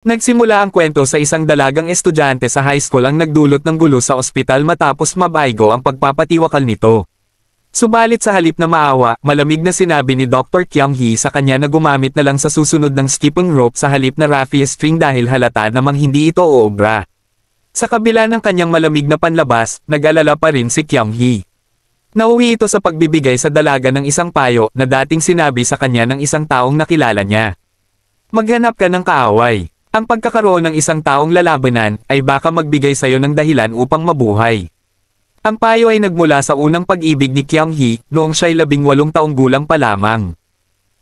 Nagsimula ang kwento sa isang dalagang estudyante sa high school ang nagdulot ng gulo sa ospital matapos mabaigo ang pagpapatiwakal nito. Subalit sa halip na maawa, malamig na sinabi ni Dr. Kyung Hee sa kanya na gumamit na lang sa susunod ng skipping rope sa halip na raffia string dahil halata namang hindi ito uobra. Sa kabila ng kanyang malamig na panlabas, nag-alala pa rin si Kyung Hee. Nauwi ito sa pagbibigay sa dalaga ng isang payo na dating sinabi sa kanya ng isang taong nakilala niya. Maghanap ka ng kaaway. Ang pagkakaroon ng isang taong lalabanan ay baka magbigay sa iyo ng dahilan upang mabuhay. Ang payo ay nagmula sa unang pag-ibig ni Kyung Hee noong siya'y 18 taong gulang pa lamang.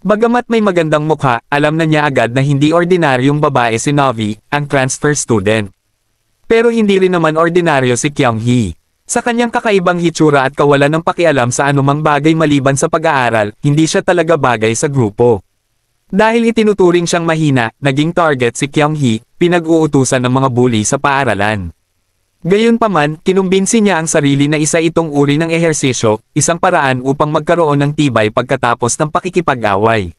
Bagamat may magandang mukha, alam na niya agad na hindi ordinaryong babae si Novi, ang transfer student. Pero hindi rin naman ordinaryo si Kyung Hee. Sa kanyang kakaibang hitsura at kawalan ng pakialam sa anumang bagay maliban sa pag-aaral, hindi siya talaga bagay sa grupo. Dahil itinuturing siyang mahina, naging target si Kyung Hee, pinag-uutusan ng mga bully sa paaralan. Gayunpaman, kinumbinsi niya ang sarili na isa itong uri ng ehersisyo, isang paraan upang magkaroon ng tibay pagkatapos ng pakikipag-away.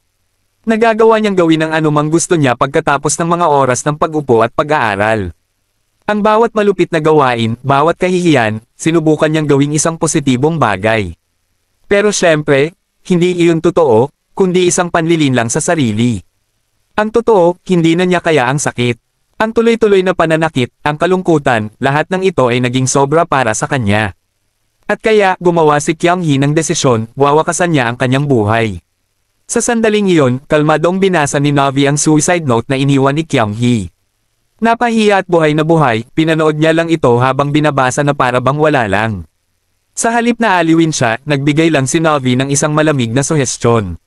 Nagagawa niyang gawin ang anumang gusto niya pagkatapos ng mga oras ng pag-upo at pag-aaral. Ang bawat malupit na gawain, bawat kahihiyan, sinubukan niyang gawing isang positibong bagay. Pero syempre, hindi iyon totoo, kundi isang panlilin lang sa sarili. Ang totoo, hindi na niya kaya ang sakit. Ang tuloy-tuloy na pananakit, ang kalungkutan, lahat ng ito ay naging sobra para sa kanya. At kaya, gumawa si Kyung Hee ng desisyon, wawakasan niya ang kanyang buhay. Sa sandaling iyon, kalmadong binasa ni Novi ang suicide note na iniwan ni Kyung Hee. Napahiya at buhay na buhay, pinanood niya lang ito habang binabasa na para bang wala lang. Sa halip na aliwin siya, nagbigay lang si Novi ng isang malamig na suhestyon.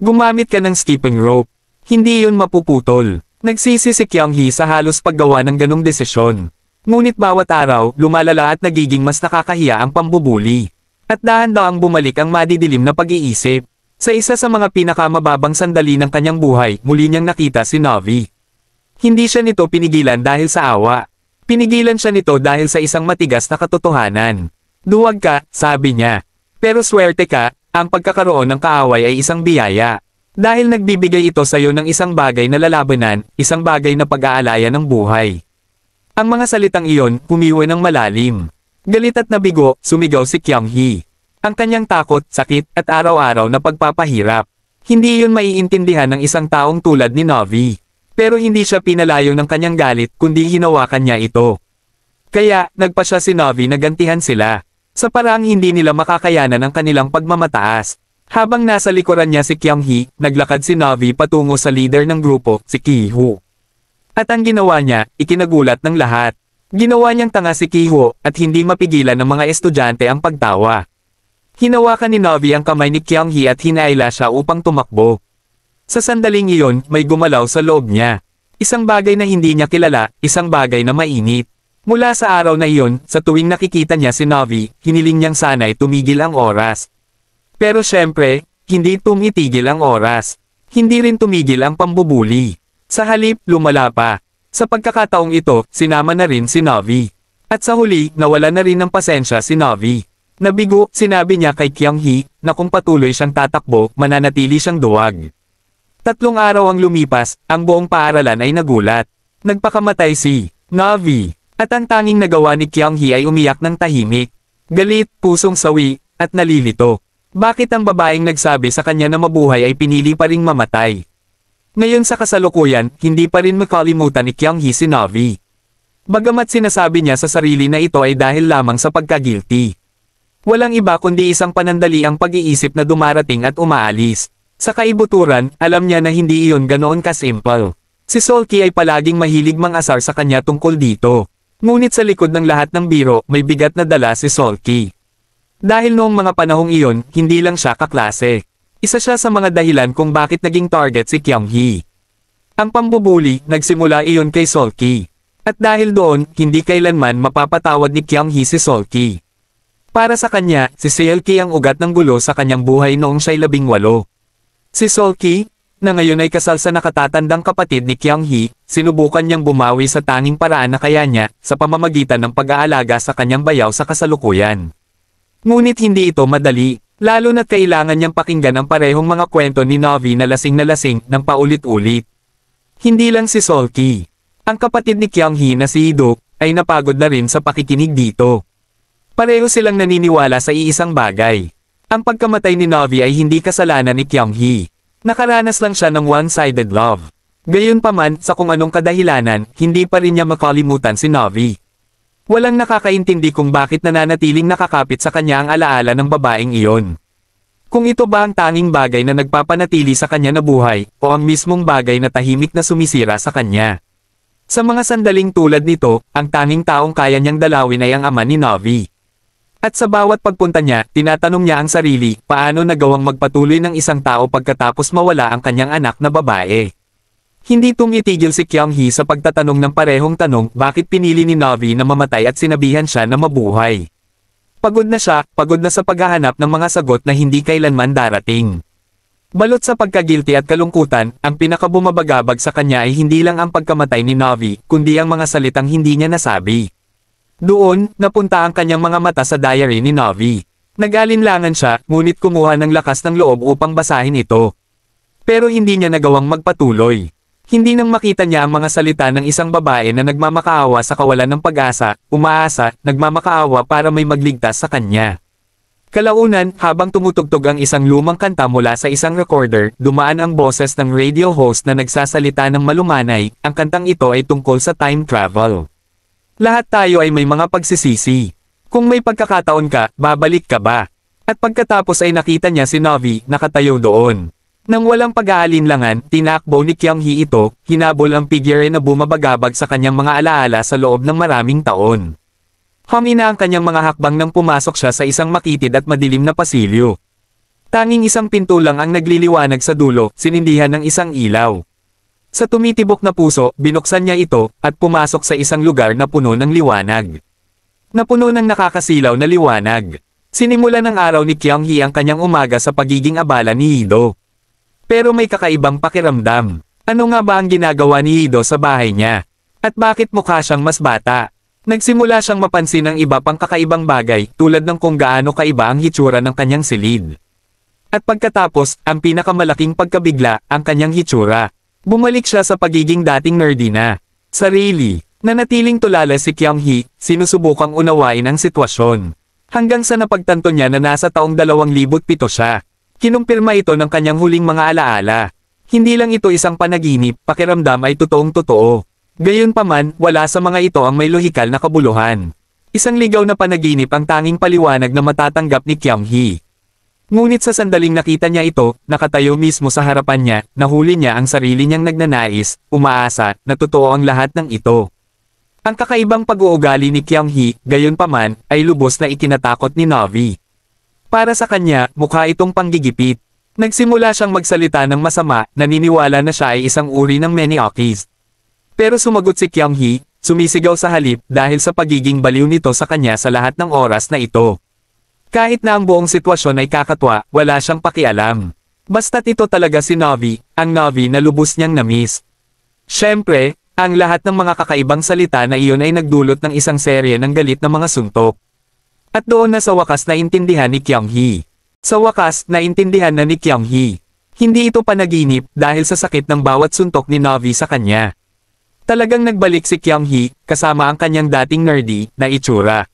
Gumamit ka ng skipping rope. Hindi yun mapuputol. Nagsisi si Kyung Hee sa halos paggawa ng ganong desisyon. Ngunit bawat araw, lumalala at nagiging mas nakakahiya ang pambubuli. At dahan-dahang bumalik ang madidilim na pag-iisip. Sa isa sa mga pinakamababang sandali ng kanyang buhay, muli niyang nakita si Novi. Hindi siya nito pinigilan dahil sa awa. Pinigilan siya nito dahil sa isang matigas na katotohanan. Duwag ka, sabi niya. Pero swerte ka, ang pagkakaroon ng kaaway ay isang biyaya. Dahil nagbibigay ito sa iyo ng isang bagay na lalabanan, isang bagay na pag-aalaya ng buhay. Ang mga salitang iyon, humiwa ng malalim. Galit at nabigo, sumigaw si Kyung Hee. Ang kanyang takot, sakit, at araw-araw na pagpapahirap. Hindi iyon maiintindihan ng isang taong tulad ni Novi. Pero hindi siya pinalayo ng kanyang galit, kundi hinawakan niya ito. Kaya, nagpa siya si Novi na gantihan sila. Sa paraang hindi nila makakayanan ang kanilang pagmamataas. Habang nasa likuran niya si Kyung Hee, naglakad si Novi patungo sa leader ng grupo, si Ki-ho. At ang ginawa niya, ikinagulat ng lahat. Ginawa niyang tanga si Ki-ho, at hindi mapigilan ng mga estudyante ang pagtawa. Hinawakan ni Novi ang kamay ni Kyung Hee at hinaila siya upang tumakbo. Sa sandaling iyon, may gumalaw sa loob niya. Isang bagay na hindi niya kilala, isang bagay na mainit. Mula sa araw na iyon, sa tuwing nakikita niya si Novi, hiniling niyang sana'y tumigil ang oras. Pero syempre, hindi tumitigil ang oras. Hindi rin tumigil ang pambubuli. Sa halip, lumala pa. Sa pagkakataong ito, sinama na rin si Novi. At sa huli, nawala na rin ng pasensya si Novi. Nabigo, sinabi niya kay Kyung Hee, na kung patuloy siyang tatakbo, mananatili siyang duwag. 3 araw ang lumipas, ang buong paaralan ay nagulat. Nagpakamatay si Novi. At ang tanging nagawa ni Kyung Hee ay umiyak ng tahimik. Galit, pusong sawi, at nalilito. Bakit ang babaeng nagsabi sa kanya na mabuhay ay pinili pa ring mamatay? Ngayon sa kasalukuyan, hindi pa rin makalimutan ni Kyung Hee si Novi. Bagamat sinasabi niya sa sarili na ito ay dahil lamang sa pagka-guilty. Walang iba kundi isang panandali ang pag-iisip na dumarating at umaalis. Sa kaibuturan, alam niya na hindi iyon ganoon ka-simple. Si Seolki ay palaging mahilig mang-asar sa kanya tungkol dito. Ngunit sa likod ng lahat ng biro, may bigat na dala si Seolki. Dahil noong mga panahong iyon, hindi lang siya kaklase. Isa siya sa mga dahilan kung bakit naging target si Kyung Hee. Ang pambubuli, nagsimula iyon kay Seolki. At dahil doon, hindi kailanman mapapatawad ni Kyung Hee si Seolki. Para sa kanya, si Seolki ang ugat ng gulo sa kanyang buhay noong siya'y 18. Si Seolki, na ngayon ay kasal sa nakatatandang kapatid ni Kyung Hee, sinubukan niyang bumawi sa tanging paraan na kaya niya, sa pamamagitan ng pag-aalaga sa kanyang bayaw sa kasalukuyan. Ngunit hindi ito madali, lalo na't kailangan niyang pakinggan ang parehong mga kwento ni Novi na lasing ng paulit-ulit. Hindi lang si Solki. Ang kapatid ni Kyung-hee na si Hee-duk ay napagod na rin sa pakikinig dito. Pareho silang naniniwala sa iisang bagay. Ang pagkamatay ni Novi ay hindi kasalanan ni Kyung-hee. Nakaranas lang siya ng one-sided love. Gayunpaman, sa kung anong kadahilanan, hindi pa rin niya makalimutan si Novi. Walang nakakaintindi kung bakit nananatiling nakakapit sa kanya ang alaala ng babaeng iyon. Kung ito ba ang tanging bagay na nagpapanatili sa kanya na buhay, o ang mismong bagay na tahimik na sumisira sa kanya. Sa mga sandaling tulad nito, ang tanging taong kaya niyang dalawin ay ang ama ni Novi. At sa bawat pagpunta niya, tinatanong niya ang sarili, paano nagawang magpatuloy ng isang tao pagkatapos mawala ang kanyang anak na babae. Hindi tumitigil si Kyung-hee sa pagtatanong ng parehong tanong, bakit pinili ni Novi na mamatay at sinabihan siya na mabuhay. Pagod na siya, pagod na sa paghahanap ng mga sagot na hindi kailanman darating. Balot sa pagkagilty at kalungkutan, ang pinakabumabagabag sa kanya ay hindi lang ang pagkamatay ni Novi, kundi ang mga salitang hindi niya nasabi. Doon, napunta ang kanyang mga mata sa diary ni Novi. Nag-alinlangan siya, ngunit kumuha ng lakas ng loob upang basahin ito. Pero hindi niya nagawang magpatuloy. Hindi nang makita niya ang mga salita ng isang babae na nagmamakaawa sa kawalan ng pag-asa, umaasa, nagmamakaawa para may magligtas sa kanya. Kalaunan, habang tumutugtog ang isang lumang kanta mula sa isang recorder, dumaan ang boses ng radio host na nagsasalita ng malumanay, ang kantang ito ay tungkol sa time travel. Lahat tayo ay may mga pagsisisi. Kung may pagkakataon ka, babalik ka ba? At pagkatapos ay nakita niya si Novi, nakatayo doon. Nang walang pag-aalinlangan, tinakbo ni Kyung-hee ito, hinabol ang figure na bumabagabag sa kanyang mga alaala sa loob ng maraming taon. Humina ang kanyang mga hakbang nang pumasok siya sa isang makitid at madilim na pasilyo. Tanging isang pinto lang ang nagliliwanag sa dulo, sinindihan ng isang ilaw. Sa tumitibok na puso, binuksan niya ito, at pumasok sa isang lugar na puno ng liwanag. Napuno ng nakakasilaw na liwanag. Sinimulan ng araw ni Kyung-hee ang kanyang umaga sa pagiging abala ni Hee-do. Pero may kakaibang pakiramdam. Ano nga ba ang ginagawa ni Hee-do sa bahay niya? At bakit mukha siyang mas bata? Nagsimula siyang mapansin ng iba pang kakaibang bagay, tulad ng kung gaano kaiba ang hitsura ng kanyang silid. At pagkatapos, ang pinakamalaking pagkabigla, ang kanyang hitsura. Bumalik siya sa pagiging dating nerdy na. Sarili. Nanatiling tulala si Kyung-hee, sinusubukang unawain ang sitwasyon. Hanggang sa napagtanto niya na nasa taong 2007 siya. Kinumpirma ito ng kanyang huling mga alaala. Hindi lang ito isang panaginip, pakiramdam ay totoong-totoo. Gayunpaman, wala sa mga ito ang may lohikal na kabuluhan. Isang ligaw na panaginip ang tanging paliwanag na matatanggap ni Kyung-hee. Ngunit sa sandaling nakita niya ito, nakatayo mismo sa harapan niya, nahuli niya ang sarili niyang nagnanais, umaasa, na totoo ang lahat ng ito. Ang kakaibang pag-uugali ni Kyung-hee, gayunpaman, ay lubos na ikinatakot ni Novi. Para sa kanya, mukha itong panggigipit. Nagsimula siyang magsalita ng masama, naniniwala na siya ay isang uri ng maniakist. Pero sumagot si Kyung-hee, sumisigaw sa halip dahil sa pagiging baliw nito sa kanya sa lahat ng oras na ito. Kahit na ang buong sitwasyon ay kakatwa, wala siyang pakialam. Basta't ito talaga si Novi, ang Novi na lubos niyang na-miss. Siyempre, ang lahat ng mga kakaibang salita na iyon ay nagdulot ng isang serye ng galit na mga suntok. At doon na sa wakas naintindihan ni Kyung-hee. Sa wakas, naintindihan na ni Kyung-hee. Hindi ito panaginip dahil sa sakit ng bawat suntok ni Novi sa kanya. Talagang nagbalik si Kyung-hee, kasama ang kanyang dating nerdy na itsura.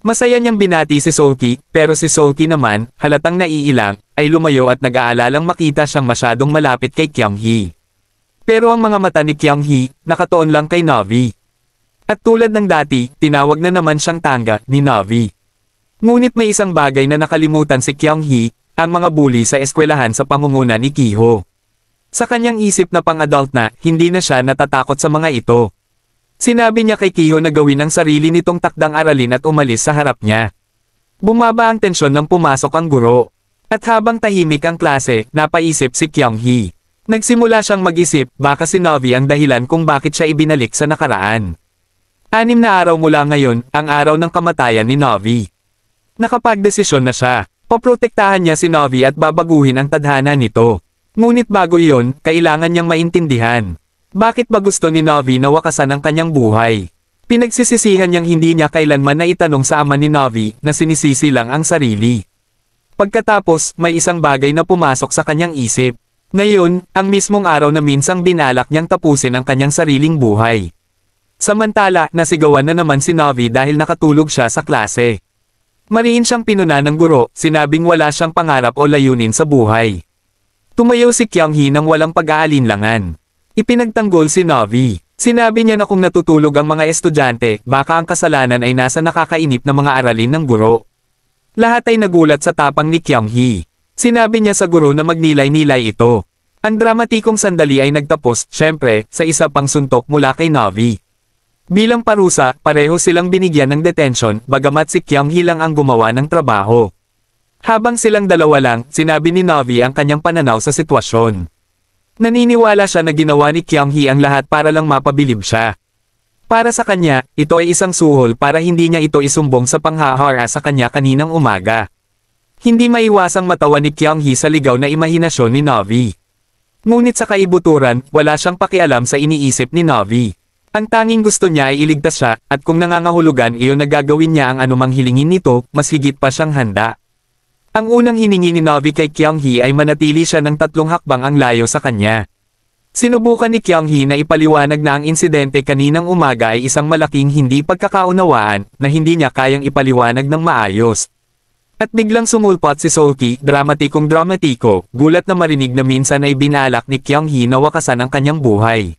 Masaya niyang binati si Solki, pero si Solki naman, halatang naiilang, ay lumayo at nag-aalalang makita siyang masyadong malapit kay Kyung-hee. Pero ang mga mata ni Kyung-hee, nakatuon lang kay Novi. At tulad ng dati, tinawag na naman siyang tangga ni Novi. Ngunit may isang bagay na nakalimutan si Kyung-hee, ang mga bully sa eskwelahan sa pangunguna ni Kiho. Sa kanyang isip na pang-adult na, hindi na siya natatakot sa mga ito. Sinabi niya kay Kiho na gawin ang sarili nitong takdang aralin at umalis sa harap niya. Bumaba ang tensyon nang pumasok ang guro. At habang tahimik ang klase, napaisip si Kyung-hee. Nagsimula siyang mag-isip, baka si Novi ang dahilan kung bakit siya ibinalik sa nakaraan. 6 na araw mula ngayon, ang araw ng kamatayan ni Novi. Nakapagdesisyon na siya. Poprotektahan niya si Novi at babaguhin ang tadhana nito. Ngunit bago iyon, kailangan niyang maintindihan. Bakit ba gusto ni Novi na wakasan ang kanyang buhay? Pinagsisisihan niyang hindi niya kailanman naitanong sa ama ni Novi na sinisisi lang ang sarili. Pagkatapos, may isang bagay na pumasok sa kanyang isip. Ngayon, ang mismong araw na minsang binalak niyang tapusin ang kanyang sariling buhay. Samantala, nasigawan na naman si Navi dahil nakatulog siya sa klase. Mariin siyang pinuna ng guro, sinabing wala siyang pangarap o layunin sa buhay. Tumayo si Kyung-hee nang walang pag-aalinlangan. Ipinagtanggol si Navi. Sinabi niya na kung natutulog ang mga estudyante, baka ang kasalanan ay nasa nakakainip na mga aralin ng guro. Lahat ay nagulat sa tapang ni Kyung-hee. Sinabi niya sa guro na magnilay-nilay ito. Ang dramatikong sandali ay nagtapos, syempre, sa isa pang suntok mula kay Navi. Bilang parusa, pareho silang binigyan ng detention, bagamat si Kyung-hee lang ang gumawa ng trabaho. Habang silang dalawa lang, sinabi ni Navi ang kanyang pananaw sa sitwasyon. Naniniwala siya na ginawa ni Kyung-hee ang lahat para lang mapabilib siya. Para sa kanya, ito ay isang suhol para hindi niya ito isumbong sa panghahara sa kanya kaninang umaga. Hindi maiwasang matawa ni Kyung-hee sa ligaw na imahinasyon ni Navi. Ngunit sa kaibuturan, wala siyang pakialam sa iniisip ni Navi. Ang tanging gusto niya ay iligtas siya, at kung nangangahulugan iyon na gagawin niya ang anumang hilingin nito, mas higit pa siyang handa. Ang unang hiningi ni Navi kay Kyung-hee ay manatili siya ng 3 hakbang ang layo sa kanya. Sinubukan ni Kyung-hee na ipaliwanag na ang insidente kaninang umaga ay isang malaking hindi pagkakaunawaan na hindi niya kayang ipaliwanag ng maayos. At biglang sumulpot si Seolki, dramatikong dramatiko, gulat na marinig na minsan ay binalak ni Kyung-hee na wakasan ang kanyang buhay.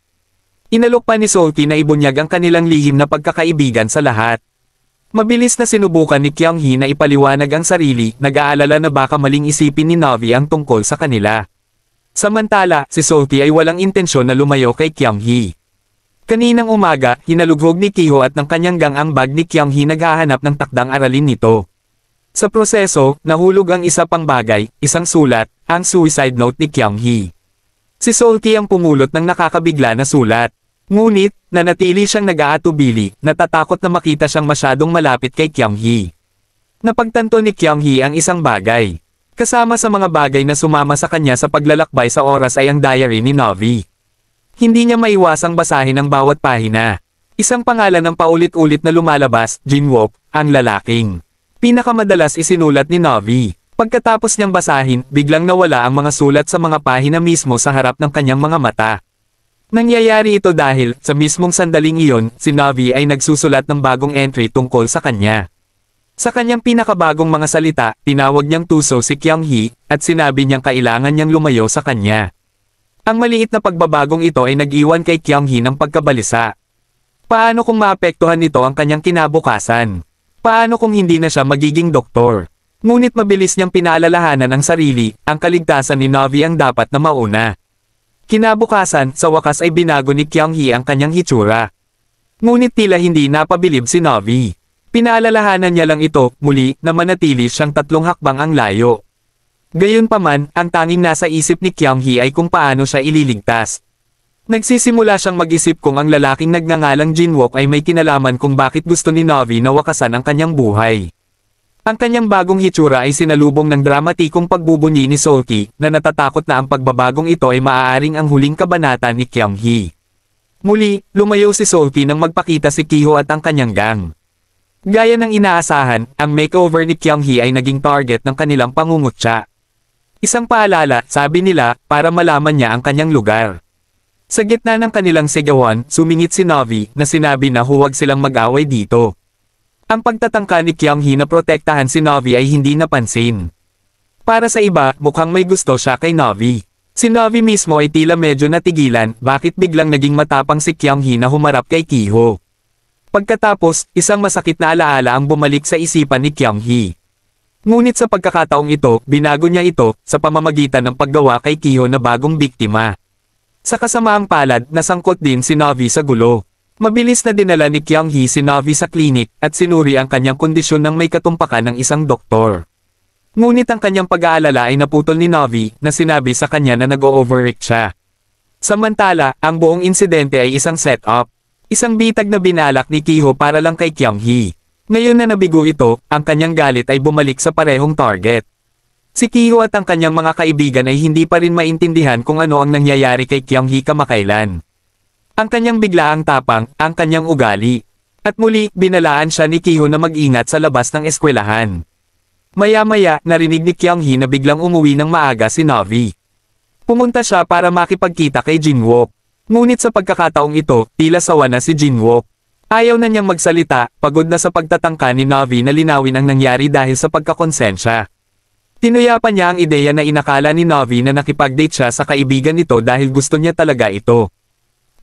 Inalok pa ni Seolki na ibunyag ang kanilang lihim na pagkakaibigan sa lahat. Mabilis na sinubukan ni Kyung-hee na ipaliwanag ang sarili, nag-aalala na baka maling isipin ni Navi ang tungkol sa kanila. Samantala, si Seolki ay walang intensyon na lumayo kay Kyung-hee. Kaninang umaga, hinalughog ni Kiho at ng kanyang gang ang bag ni Kyung-hee naghahanap ng takdang aralin nito. Sa proseso, nahulog ang isa pang bagay, isang sulat, ang suicide note ni Kyung-hee. Si Seolki ang pumulot ng nakakabigla na sulat. Ngunit, nanatili siyang nag-aatubili, natatakot na makita siyang masyadong malapit kay Kyung-hee. Napagtanto ni Kyung-hee ang isang bagay. Kasama sa mga bagay na sumama sa kanya sa paglalakbay sa oras ay ang diary ni Navi. Hindi niya maiwasang basahin ang bawat pahina. Isang pangalan ang paulit-ulit na lumalabas, Jinwook, ang lalaking pinakamadalas isinulat ni Navi. Pagkatapos niyang basahin, biglang nawala ang mga sulat sa mga pahina mismo sa harap ng kanyang mga mata. Nangyayari ito dahil, sa mismong sandaling iyon, si Navi ay nagsusulat ng bagong entry tungkol sa kanya. Sa kanyang pinakabagong mga salita, tinawag niyang tuso si Kyung-hee, at sinabi niyang kailangan niyang lumayo sa kanya. Ang maliit na pagbabagong ito ay nag-iwan kay Kyung-hee ng pagkabalisa. Paano kung maapektuhan nito ang kanyang kinabukasan? Paano kung hindi na siya magiging doktor? Ngunit mabilis niyang pinaalalahanan ang sarili, ang kaligtasan ni Navi ang dapat na mauna. Kinabukasan, sa wakas ay binago ni Kyung-hee ang kanyang hitsura. Ngunit tila hindi napabilib si Navi. Pinaalalahanan niya lang ito, muli, na manatili siyang 3 hakbang ang layo. Gayunpaman, ang tanging nasa isip ni Kyung-hee ay kung paano siya ililigtas. Nagsisimula siyang mag-isip kung ang lalaking nagngangalang Jinwook ay may kinalaman kung bakit gusto ni Navi na wakasan ang kanyang buhay. Ang kanyang bagong hitsura ay sinalubong ng dramatikong pagbubunyi ni Seolki, na natatakot na ang pagbabagong ito ay maaaring ang huling kabanata ni Kyung-hee. Muli, lumayo si Seolki nang magpakita si Kiho at ang kanyang gang. Gaya ng inaasahan, ang makeover ni Kyung-hee ay naging target ng kanilang pangungutya. Isang paalala, sabi nila, para malaman niya ang kanyang lugar. Sa gitna ng kanilang sigawan, sumingit si Navi, na sinabi na huwag silang mag-away dito. Ang pagtatangka ni Kyung-hee na protektahan si Navi ay hindi napansin. Para sa iba, mukhang may gusto siya kay Navi. Si Navi mismo ay tila medyo natigilan, bakit biglang naging matapang si Kyung-hee na humarap kay Kiho. Pagkatapos, isang masakit na alaala ang bumalik sa isipan ni Kyung-hee. Ngunit sa pagkakataong ito, binago niya ito, sa pamamagitan ng paggawa kay Kiho na bagong biktima. Sa kasamaang palad, nasangkot din si Navi sa gulo. Mabilis na dinala ni Kyung-hee si Navi sa klinik, at sinuri ang kanyang kondisyon ng may katumpakan ng isang doktor. Ngunit ang kanyang pag-aalala ay naputol ni Navi, na sinabi sa kanya na nag-o-overreact siya. Samantala, ang buong insidente ay isang setup. Isang bitag na binalak ni Kiho para lang kay Kyung-hee. Ngayon na nabigo ito, ang kanyang galit ay bumalik sa parehong target. Si Kiho at ang kanyang mga kaibigan ay hindi pa rin maintindihan kung ano ang nangyayari kay Kyung-hee kamakailan. Ang kanyang biglaang tapang, ang kanyang ugali. At muli, binalaan siya ni Kiho na mag-ingat sa labas ng eskwelahan. Maya-maya, narinig ni Kyung-hee na biglang umuwi ng maaga si Navi. Pumunta siya para makipagkita kay Jinwook. Ngunit sa pagkakataong ito, tila sawa na si Jinwook. Ayaw na niyang magsalita, pagod na sa pagtatangka ni Na'vi na linawin ang nangyari dahil sa pagkakonsensya. Tinuyapan niya ang ideya na inakala ni Na'vi na nakipag-date siya sa kaibigan nito dahil gusto niya talaga ito.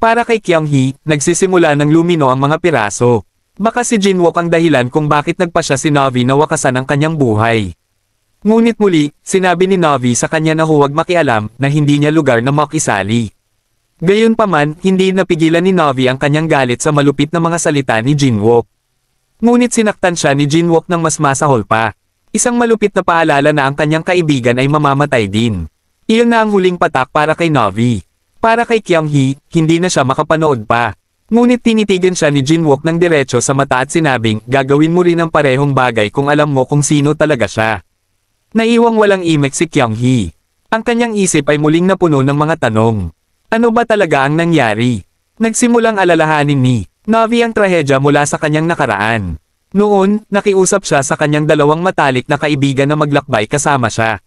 Para kay Kyung-hee, nagsisimula ng lumino ang mga piraso. Baka si Jinwook ang dahilan kung bakit nagpa siya si Na'vi na wakasan ang kanyang buhay. Ngunit muli, sinabi ni Na'vi sa kanya na huwag makialam na hindi niya lugar na makisali. Gayunpaman, hindi napigilan ni Na'vi ang kanyang galit sa malupit na mga salita ni Jinwook. Ngunit sinaktan siya ni Jinwook ng mas masahol pa. Isang malupit na paalala na ang kanyang kaibigan ay mamamatay din. Iyon na ang huling patak para kay Na'vi. Para kay Kyung-hee, hindi na siya makapanood pa. Ngunit tinitigan siya ni Jinwook ng diretso sa mata at sinabing, gagawin mo rin ang parehong bagay kung alam mo kung sino talaga siya. Naiwang walang imek si Kyung-hee. Ang kanyang isip ay muling napuno ng mga tanong. Ano ba talaga ang nangyari? Nagsimulang alalahanin ni Na'vi ang trahedya mula sa kanyang nakaraan. Noon, nakiusap siya sa kanyang dalawang matalik na kaibigan na maglakbay kasama siya.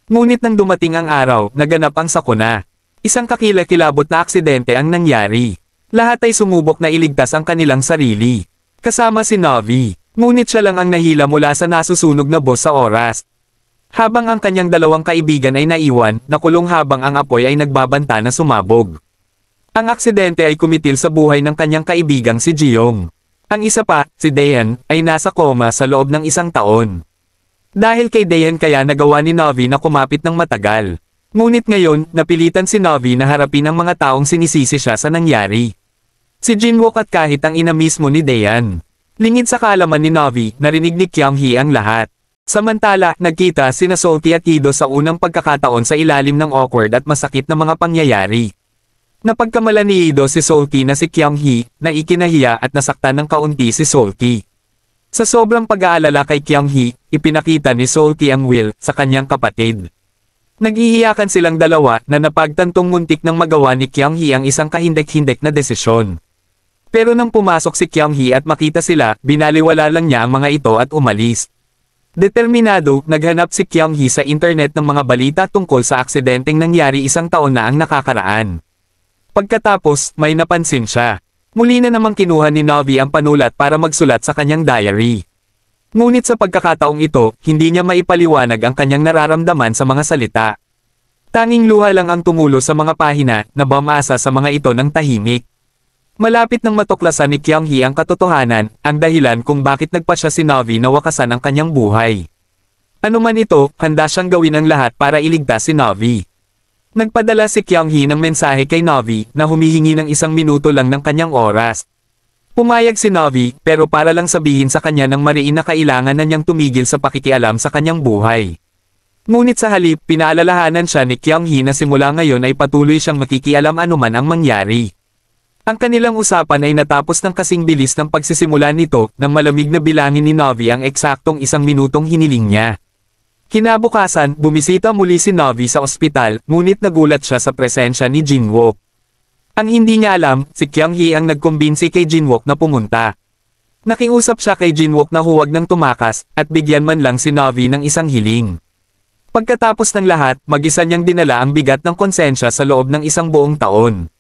Ngunit nang dumating ang araw, naganap ang sakuna. Isang kakilakilabot na aksidente ang nangyari. Lahat ay sumubok na iligtas ang kanilang sarili. Kasama si Na'vi. Ngunit siya lang ang nahila mula sa nasusunog na boss sa oras. Habang ang kanyang dalawang kaibigan ay naiwan, nakulong habang ang apoy ay nagbabanta na sumabog. Ang aksidente ay kumitil sa buhay ng kanyang kaibigang si Jiyong. Ang isa pa, si Dayan, ay nasa koma sa loob ng 1 taon. Dahil kay Dayan kaya nagawa ni Na'vi na kumapit ng matagal. Ngunit ngayon, napilitan si Na'vi na harapin ang mga taong sinisisi siya sa nangyari. Si Jinwook at kahit ang ina mismo ni Dayan. Lingid sa kaalaman ni Na'vi, narinig ni Kyung-hee ang lahat. Samantala, nagkita sina Seolki at Kido sa unang pagkakataon sa ilalim ng awkward at masakit na mga pangyayari. Napagkamala ni Ido si Seolki na si Kyung-hee, na ikinahiya at nasaktan ng kaunti si Seolki. Sa sobrang pag-aalala kay Kyung-hee, ipinakita ni Seolki ang will sa kanyang kapatid. Nag-iiyakan silang dalawa na napagtantong muntik nang magawa ni Kyung-hee ang isang kahindek-hindek na desisyon. Pero nang pumasok si Kyung-hee at makita sila, binaliwala lang niya ang mga ito at umalis. Determinado, naghanap si Kyung-hee sa internet ng mga balita tungkol sa aksidenteng nangyari 1 taon na ang nakakaraan. Pagkatapos, may napansin siya. Muli na namang kinuha ni Na'vi ang panulat para magsulat sa kanyang diary. Ngunit sa pagkakataong ito, hindi niya maipaliwanag ang kanyang nararamdaman sa mga salita. Tanging luha lang ang tumulo sa mga pahina na bumasa sa mga ito ng tahimik. Malapit nang matuklasan ni Kyung-hee ang katotohanan, ang dahilan kung bakit nagpa siya si Na'vi na wakasan ang kanyang buhay. Ano man ito, handa siyang gawin ang lahat para iligtas si Na'vi. Nagpadala si Kyung-hee ng mensahe kay Na'vi na humihingi ng 1 minuto lang ng kanyang oras. Pumayag si Na'vi, pero para lang sabihin sa kanya ng mariin na kailangan na niyang tumigil sa pakikialam sa kanyang buhay. Ngunit sa halip, pinaalalahanan siya ni Kyung-hee na simula ngayon ay patuloy siyang makikialam anuman ang mangyari. Ang kanilang usapan ay natapos ng kasing bilis ng pagsisimula nito nang malamig na bilangin ni Na'vi ang eksaktong 1 minutong hiniling niya. Kinabukasan, bumisita muli si Na'vi sa ospital, ngunit nagulat siya sa presensya ni Jinwook. Ang hindi niya alam, si Kyung-hee ang nagkumbinsi kay Jinwook na pumunta. Nakiusap siya kay Jinwook na huwag nang tumakas, at bigyan man lang si Na'vi ng 1 hiling. Pagkatapos ng lahat, mag-isa niyang dinala ang bigat ng konsensya sa loob ng 1 buong taon.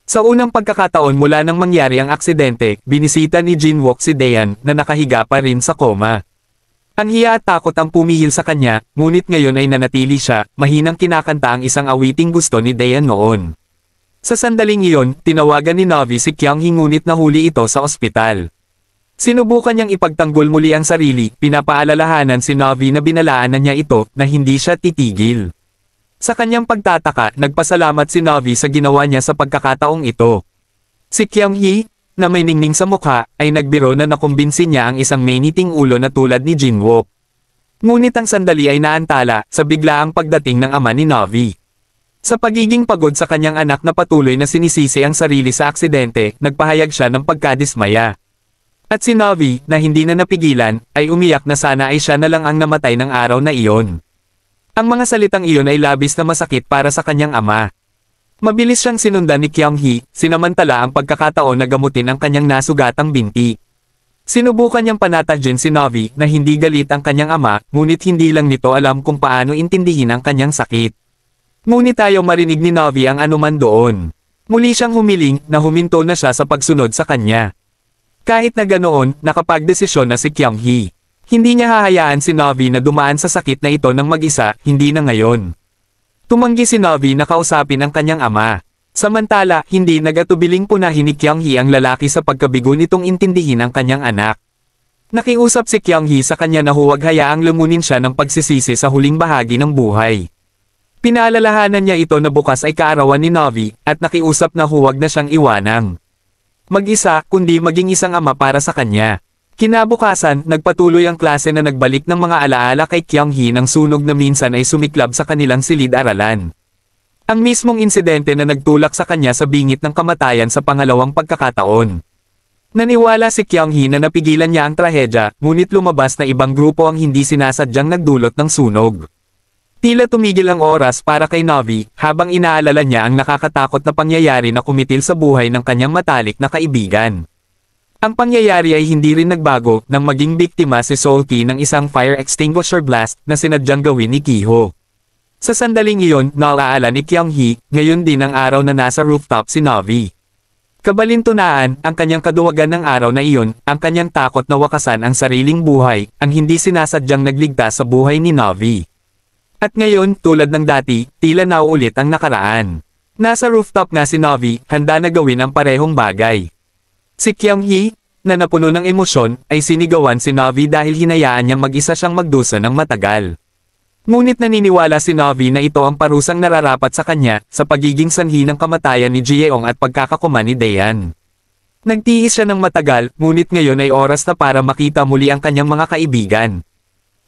Sa unang pagkakataon mula nang mangyari ang aksidente, binisita ni Jinwook si Dayan na nakahiga pa rin sa koma. Ang hiya at takot ang pumihil sa kanya, ngunit ngayon ay nanatili siya, mahinang kinakanta ang isang awiting gusto ni Dayan noon. Sa sandaling iyon, tinawagan ni Na'vi si Kyung-hee ngunit nahuli ito sa ospital. Sinubukan niyang ipagtanggol muli ang sarili, pinapaalalahanan si Na'vi na binalaan na niya ito, na hindi siya titigil. Sa kanyang pagtataka, nagpasalamat si Na'vi sa ginawa niya sa pagkakataong ito. Si Kyung-hee, na may ningning sa mukha, ay nagbiro na nakumbinsi niya ang isang mainiting ulo na tulad ni Jinwook. Ngunit ang sandali ay naantala sa biglaang pagdating ng ama ni Na'vi. Sa pagiging pagod sa kanyang anak na patuloy na sinisisi ang sarili sa aksidente, nagpahayag siya ng pagkadismaya. At si Na'vi, na hindi na napigilan, ay umiyak na sana ay siya na lang ang namatay ng araw na iyon. Ang mga salitang iyon ay labis na masakit para sa kanyang ama. Mabilis siyang sinundan ni Kyung-hee, sinamantala ang pagkakataon na gamutin ang kanyang nasugatang binti. Sinubukan niyang panatagin si Na'vi na hindi galit ang kanyang ama, ngunit hindi lang nito alam kung paano intindihin ang kanyang sakit. Ngunit ayaw marinig ni Navi ang anuman doon. Muli siyang humiling na huminto na siya sa pagsunod sa kanya. Kahit na ganoon, nakapagdesisyon na si Kyung-hee. Hindi niya hahayaan si Navi na dumaan sa sakit na ito ng mag-isa, hindi na ngayon. Tumanggi si Navi na kausapin ang kanyang ama. Samantala, hindi nagatubiling punahin ni Kyung-hee ang lalaki sa pagkabigo nitong intindihin ang kanyang anak. Nakiusap si Kyung-hee sa kanya na huwag hayaang lumunin siya ng pagsisisi sa huling bahagi ng buhay. Pinaalalahanan niya ito na bukas ay kaarawan ni Navi, at nakiusap na huwag na siyang iwanang mag-isa, kundi maging isang ama para sa kanya. Kinabukasan, nagpatuloy ang klase na nagbalik ng mga alaala kay Kyung-hee ng sunog na minsan ay sumiklab sa kanilang silid-aralan. Ang mismong insidente na nagtulak sa kanya sa bingit ng kamatayan sa pangalawang pagkakataon. Naniwala si Kyung-hee na napigilan niya ang trahedya, ngunit lumabas na ibang grupo ang hindi sinasadyang nagdulot ng sunog. Tila tumigil ang oras para kay Navi, habang inaalala niya ang nakakatakot na pangyayari na kumitil sa buhay ng kanyang matalik na kaibigan. Ang pangyayari ay hindi rin nagbago nang maging biktima si Seol-ki ng isang fire extinguisher blast na sinadyang gawin ni Ki-ho. Sa sandaling iyon, naalaala ni Kyung-hee, ngayon din ang araw na nasa rooftop si Navi. Kabalintunaan, ang kanyang kaduwagan ng araw na iyon, ang kanyang takot na wakasan ang sariling buhay, ang hindi sinasadyang nagligtas sa buhay ni Navi. At ngayon, tulad ng dati, tila nauulit ang nakaraan. Nasa rooftop nga si Navi, handa na gawin ang parehong bagay. Si Kyung-hee, na napuno ng emosyon, ay sinigawan si Navi dahil hinayaan niyang mag-isa siyang magdusa ng matagal. Ngunit naniniwala si Navi na ito ang parusang nararapat sa kanya, sa pagiging sanhi ng kamatayan ni Jeong at pagkakakuma ni Daean. Nagtiis siya ng matagal, ngunit ngayon ay oras na para makita muli ang kanyang mga kaibigan.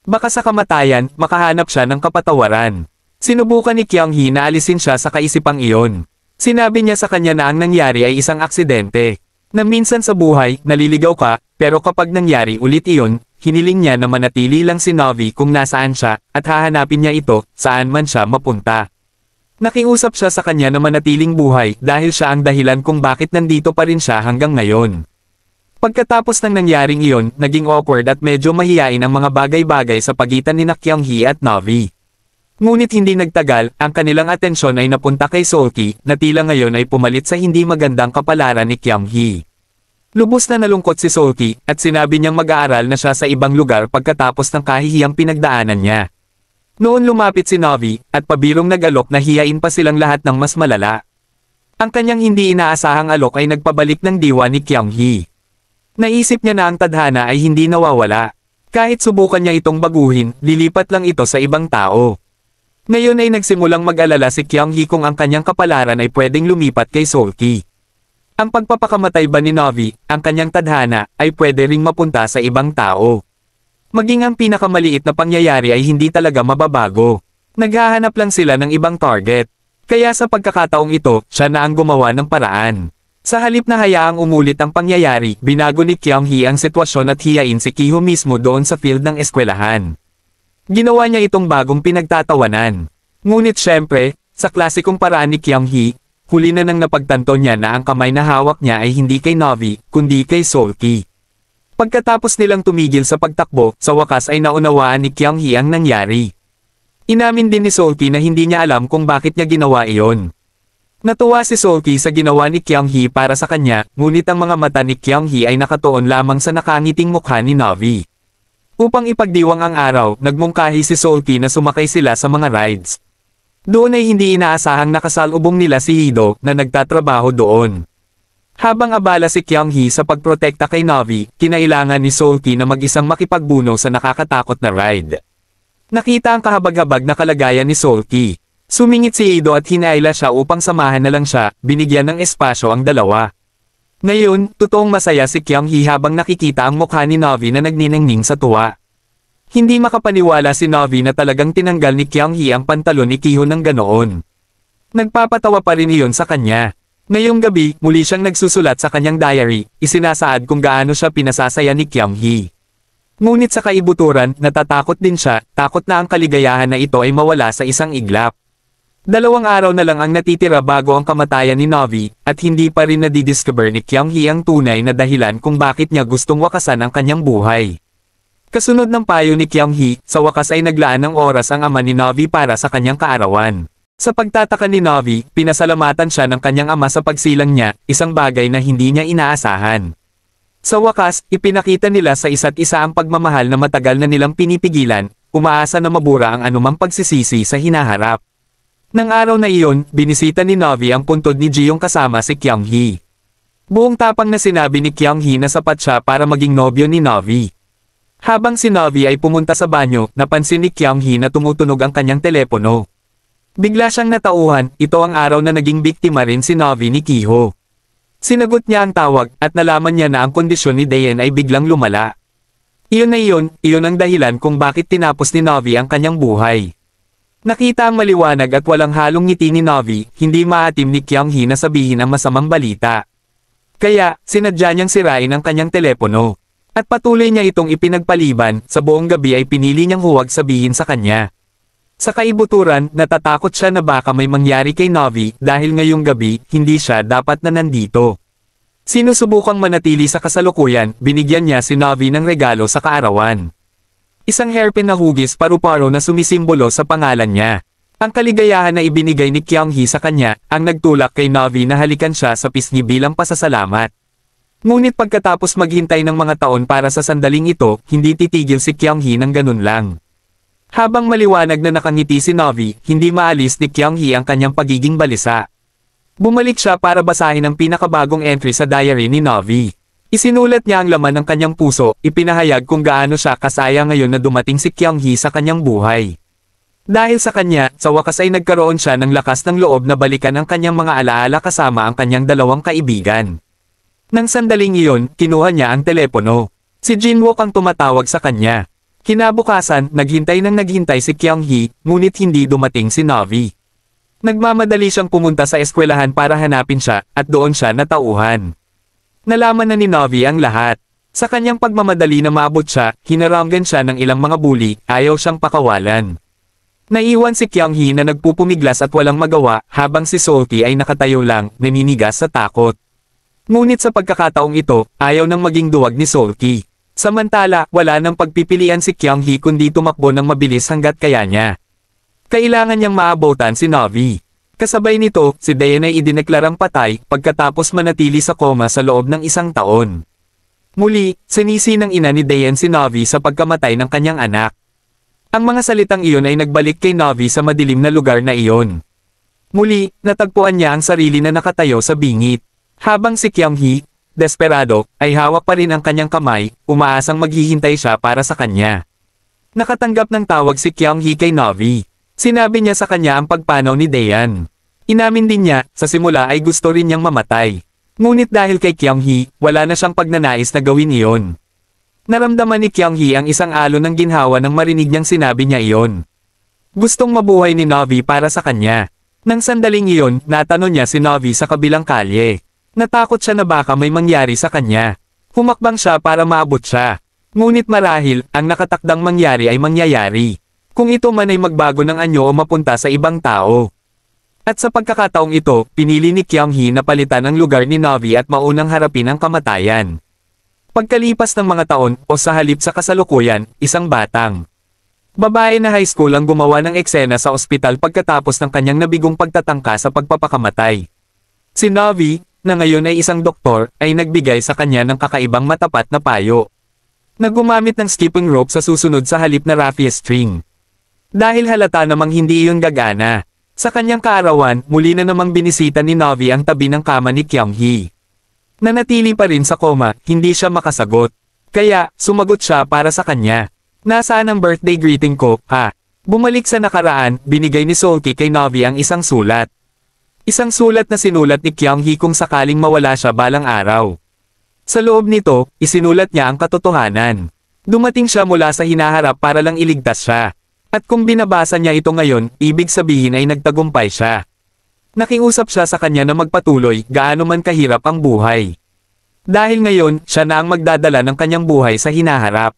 Baka sa kamatayan, makahanap siya ng kapatawaran. Sinubukan ni Kyung-hee na alisin siya sa kaisipang iyon. Sinabi niya sa kanya na ang nangyari ay isang aksidente. Na minsan sa buhay, naliligaw ka, pero kapag nangyari ulit iyon, hiniling niya na manatili lang si Navi kung nasaan siya, at hahanapin niya ito, saan man siya mapunta. Nakiusap siya sa kanya na manatiling buhay dahil siya ang dahilan kung bakit nandito pa rin siya hanggang ngayon. Pagkatapos ng nangyaring iyon, naging awkward at medyo mahiyain ang mga bagay-bagay sa pagitan ni Kyung-hee at Navi. Ngunit hindi nagtagal, ang kanilang atensyon ay napunta kay Seol-ki, na tila ngayon ay pumalit sa hindi magandang kapalaran ni Kyung-hee. Lubos na nalungkot si Seol-ki, at sinabi niyang mag-aaral na siya sa ibang lugar pagkatapos ng kahihiyang pinagdaanan niya. Noon lumapit si Navi, at pabirong nag-alok na hiyain pa silang lahat ng mas malala. Ang kanyang hindi inaasahang alok ay nagpabalik ng diwa ni Kyung-hee. Naisip niya na ang tadhana ay hindi nawawala. Kahit subukan niya itong baguhin, lilipat lang ito sa ibang tao. Ngayon ay nagsimulang mag-alala si Kyung-hee kung ang kanyang kapalaran ay pwedeng lumipat kay Seol-ki. Ang pagpapakamatay ba ni Navi, ang kanyang tadhana, ay pwede ring mapunta sa ibang tao. Maging ang pinakamaliit na pangyayari ay hindi talaga mababago. Naghahanap lang sila ng ibang target. Kaya sa pagkakataong ito, siya na ang gumawa ng paraan. Sa halip na hayaang umulit ang pangyayari, binago ni Kyung-hee ang sitwasyon at hiyain si Ki-ho mismo doon sa field ng eskwelahan. Ginawa niya itong bagong pinagtatawanan. Ngunit syempre, sa klasikong paraan ni Kyung-hee, huli na nang napagtanto niya na ang kamay na hawak niya ay hindi kay Navi, kundi kay Seol-ki. Pagkatapos nilang tumigil sa pagtakbo, sa wakas ay naunawaan ni Kyung-hee ang nangyari. Inamin din ni Seol-ki na hindi niya alam kung bakit niya ginawa iyon. Natuwa si Seol-ki sa ginawa ni Kyung-hee para sa kanya, ngunit ang mga mata ni Kyung-hee ay nakatuon lamang sa nakangiting mukha ni Navi. Upang ipagdiwang ang araw, nagmungkahi si Seol-ki na sumakay sila sa mga rides. Doon ay hindi inaasahang nakasalubong nila si Hee-do na nagtatrabaho doon. Habang abala si Kyung-hee sa pagprotekta kay Navi, kinailangan ni Seol-ki na mag-isang makipagbuno sa nakakatakot na ride. Nakita ang kahabag-habag na kalagayan ni Seol-ki. Sumingit si Hee-do at hinaila siya upang samahan na lang siya, binigyan ng espasyo ang dalawa. Ngayon, totoong masaya si Kyung-hee habang nakikita ang mukha ni Navi na nagniningning sa tuwa. Hindi makapaniwala si Navi na talagang tinanggal ni Kyung-hee ang pantalon ni Ki-ho ng ganoon. Nagpapatawa pa rin iyon sa kanya. Ngayong gabi, muli siyang nagsusulat sa kanyang diary, isinasaad kung gaano siya pinasasaya ni Kyung-hee. Ngunit sa kaibuturan, natatakot din siya, takot na ang kaligayahan na ito ay mawala sa isang iglap. 2 araw na lang ang natitira bago ang kamatayan ni Navi, at hindi pa rin nadidiscover ni Kyung-hee ang tunay na dahilan kung bakit niya gustong wakasan ang kanyang buhay. Kasunod ng payo ni Kyung-hee, sa wakas ay naglaan ng oras ang ama ni Navi para sa kanyang kaarawan. Sa pagtataka ni Novi, pinasalamatan siya ng kanyang ama sa pagsilang niya, isang bagay na hindi niya inaasahan. Sa wakas, ipinakita nila sa isa't isa ang pagmamahal na matagal na nilang pinipigilan, umaasa na mabura ang anumang pagsisisi sa hinaharap. Nang araw na iyon, binisita ni Novi ang puntod ni Jiyong kasama si Kyung-hee. Buong tapang na sinabi ni Kyung-hee na sapat siya para maging nobyo ni Novi. Habang si Novi ay pumunta sa banyo, napansin ni Kyung-hee na tumutunog ang kanyang telepono. Bigla siyang natauhan, ito ang araw na naging biktima rin si Novi ni Kiho. Sinagot niya ang tawag, at nalaman niya na ang kondisyon ni Dayan ay biglang lumala. Iyon ang dahilan kung bakit tinapos ni Novi ang kanyang buhay. Nakita ang maliwanag at walang halong ngiti ni Novi, hindi maatim ni Kyung-hee na sabihin ang masamang balita. Kaya, sinadya niyang sirain ang kanyang telepono. At patuloy niya itong ipinagpaliban, sa buong gabi ay pinili niyang huwag sabihin sa kanya. Sa kaibuturan, natatakot siya na baka may mangyari kay Novi dahil ngayong gabi, hindi siya dapat na nandito. Sinusubukang manatili sa kasalukuyan, binigyan niya si Novi ng regalo sa kaarawan. Isang hairpin na hugis paru-paro na sumisimbolo sa pangalan niya. Ang kaligayahan na ibinigay ni Kyung-hee sa kanya, ang nagtulak kay Novi na halikan siya sa pisngi bilang pasasalamat. Ngunit pagkatapos maghintay ng mga taon para sa sandaling ito, hindi titigil si Kyung-hee ng ganun lang. Habang maliwanag na nakangiti si Novi, hindi maalis ni Kyung-hee ang kanyang pagiging balisa. Bumalik siya para basahin ang pinakabagong entry sa diary ni Novi. Isinulat niya ang laman ng kanyang puso, ipinahayag kung gaano siya kasaya ngayon na dumating si Kyung-hee sa kanyang buhay. Dahil sa kanya, sa wakas ay nagkaroon siya ng lakas ng loob na balikan ang kanyang mga alaala kasama ang kanyang dalawang kaibigan. Nang sandaling iyon, kinuha niya ang telepono. Si Jinwook ang tumatawag sa kanya. Kinabukasan, naghintay si Kyung-hee, ngunit hindi dumating si Novi. Nagmamadali siyang pumunta sa eskwelahan para hanapin siya, at doon siya natauhan. Nalaman na ni Novi ang lahat. Sa kanyang pagmamadali na maabot siya, hinarangan siya ng ilang mga bully, ayaw siyang pakawalan. Naiwan si Kyung-hee na nagpupumiglas at walang magawa, habang si Seolki ay nakatayo lang, naninigas sa takot. Ngunit sa pagkakataong ito, ayaw nang maging duwag ni Seolki. Samantala, wala nang pagpipilian si Kyung-hee kundi tumakbo ng mabilis hanggat kaya niya. Kailangan niyang maabotan si Novi. Kasabay nito, si Dayan ay idineklarang patay pagkatapos manatili sa koma sa loob ng 1 taon. Muli, sinisi ng ina ni Dayan si Novi sa pagkamatay ng kanyang anak. Ang mga salitang iyon ay nagbalik kay Novi sa madilim na lugar na iyon. Muli, natagpuan niya ang sarili na nakatayo sa bingit. Habang si Kyung-hee, desperado, ay hawak pa rin ang kanyang kamay, umaasang maghihintay siya para sa kanya. Nakatanggap ng tawag si Kyung-hee kay Novi. Sinabi niya sa kanya ang pagpanaw ni Dayan. Inamin din niya, sa simula ay gusto rin niyang mamatay. Ngunit dahil kay Kyung-hee, wala na siyang pagnanais na gawin iyon. Naramdaman ni Kyung-hee ang isang alon ng ginhawa nang marinig niyang sinabi niya iyon. Gustong mabuhay ni Novi para sa kanya. Nang sandaling iyon, natanong niya si Novi sa kabilang kalye. Natakot siya na baka may mangyari sa kanya. Humakbang siya para maabot siya. Ngunit marahil, ang nakatakdang mangyari ay mangyayari. Kung ito man ay magbago ng anyo o mapunta sa ibang tao. At sa pagkakataong ito, pinili ni Kyung-hee na palitan ang lugar ni Novi at maunang harapin ang kamatayan. Pagkalipas ng mga taon, o sa halip sa kasalukuyan, isang batang babae na high school ang gumawa ng eksena sa ospital pagkatapos ng kanyang nabigong pagtatangka sa pagpapakamatay. Si Novi, na ngayon ay isang doktor, ay nagbigay sa kanya ng kakaibang matapat na payo. Naggumamit ng skipping rope sa susunod sa halip na raffia string. Dahil halata namang hindi iyon gagana. Sa kanyang kaarawan, muli na namang binisita ni Novi ang tabi ng kama ni Kyung-hee. Nanatili pa rin sa koma, hindi siya makasagot. Kaya, sumagot siya para sa kanya. Nasaan ang birthday greeting ko, ha? Bumalik sa nakaraan, binigay ni Seolki kay Novi ang isang sulat. Isang sulat na sinulat ni Kyung-hee kung sakaling mawala siya balang araw. Sa loob nito, isinulat niya ang katotohanan. Dumating siya mula sa hinaharap para lang iligtas siya. At kung binabasa niya ito ngayon, ibig sabihin ay nagtagumpay siya. Nakiusap siya sa kanya na magpatuloy, gaano man kahirap ang buhay. Dahil ngayon, siya na ang magdadala ng kanyang buhay sa hinaharap.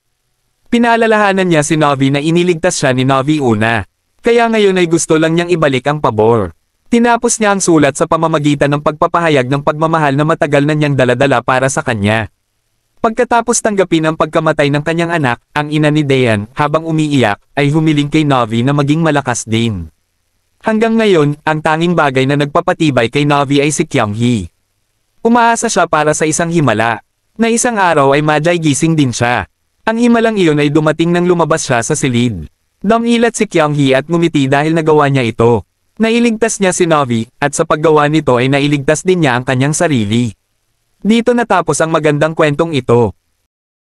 Pinaalalahanan niya si Novi na iniligtas siya ni Novi una. Kaya ngayon ay gusto lang niyang ibalik ang pabor. Tinapos niya ang sulat sa pamamagitan ng pagpapahayag ng pagmamahal na matagal na niyang daladala para sa kanya. Pagkatapos tanggapin ang pagkamatay ng kanyang anak, ang ina ni Dayan, habang umiiyak, ay humiling kay Novi na maging malakas din. Hanggang ngayon, ang tanging bagay na nagpapatibay kay Navi ay si Kyung-hee. Umaasa siya para sa isang himala, na isang araw ay madyay-gising din siya. Ang himalang iyon ay dumating nang lumabas siya sa silid. Dumilat si Kyung-hee at ngumiti dahil nagawa niya ito. Nailigtas niya si Navi, at sa paggawa nito ay nailigtas din niya ang kanyang sarili. Dito natapos ang magandang kwentong ito.